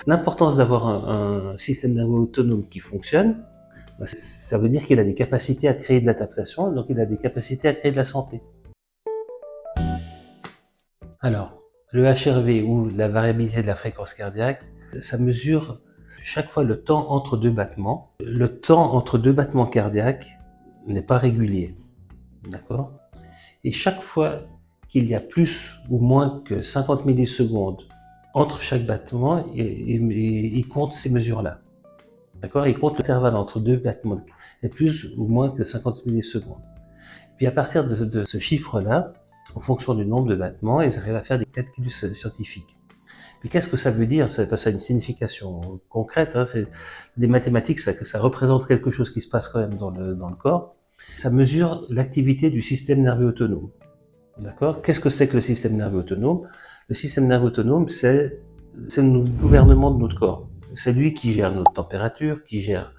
L'importance d'avoir un système nerveux autonome qui fonctionne, ça veut dire qu'il a des capacités à créer de l'adaptation, donc il a des capacités à créer de la santé. Alors, le HRV ou la variabilité de la fréquence cardiaque, ça mesure chaque fois le temps entre deux battements. Le temps entre deux battements cardiaques n'est pas régulier, d'accord? Et chaque fois qu'il y a plus ou moins que 50 millisecondes entre chaque battement, il compte ces mesures-là. D'accord? Il compte l'intervalle entre deux battements et plus ou moins que 50 millisecondes. Puis à partir de ce chiffre-là, en fonction du nombre de battements, ils arrivent à faire des calculs scientifiques. Mais qu'est-ce que ça veut dire? Ça a une signification concrète, hein, c'est des mathématiques, ça représente quelque chose qui se passe quand même dans le corps. Ça mesure l'activité du système nerveux autonome. D'accord? Qu'est-ce que c'est que le système nerveux autonome? Le système nerveux autonome, c'est le gouvernement de notre corps. C'est lui qui gère notre température, qui gère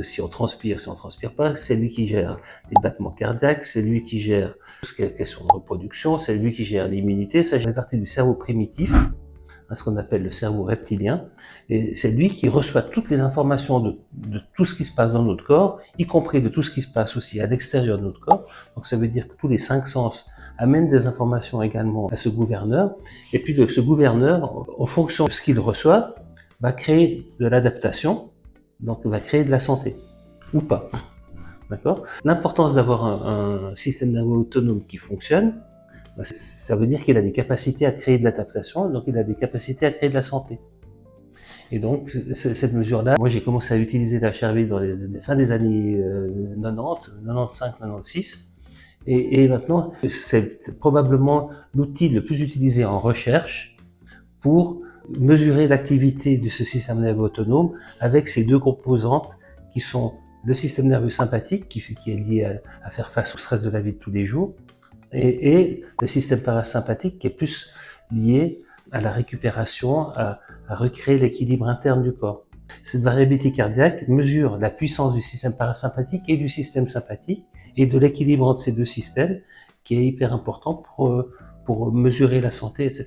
si on transpire, si on transpire pas, c'est lui qui gère les battements cardiaques, c'est lui qui gère tout ce qui est question de reproduction, c'est lui qui gère l'immunité, ça fait partie du cerveau primitif, ce qu'on appelle le cerveau reptilien, et c'est lui qui reçoit toutes les informations de tout ce qui se passe dans notre corps, y compris de tout ce qui se passe aussi à l'extérieur de notre corps. Donc ça veut dire que tous les 5 sens amènent des informations également à ce gouverneur, et puis ce gouverneur, en fonction de ce qu'il reçoit, va créer de l'adaptation, donc va créer de la santé, ou pas. D'accord? L'importance d'avoir un système nerveux autonome qui fonctionne, ça veut dire qu'il a des capacités à créer de l'adaptation, donc il a des capacités à créer de la santé. Et donc, cette mesure-là, moi j'ai commencé à utiliser la HRV dans les fin des années 90, 95, 96, et maintenant, c'est probablement l'outil le plus utilisé en recherche pour mesurer l'activité de ce système nerveux autonome avec ces deux composantes qui sont le système nerveux sympathique, qui est lié à faire face au stress de la vie de tous les jours, et le système parasympathique qui est plus lié à la récupération, à recréer l'équilibre interne du corps. Cette variabilité cardiaque mesure la puissance du système parasympathique et du système sympathique et de l'équilibre entre ces deux systèmes qui est hyper important pour mesurer la santé, etc.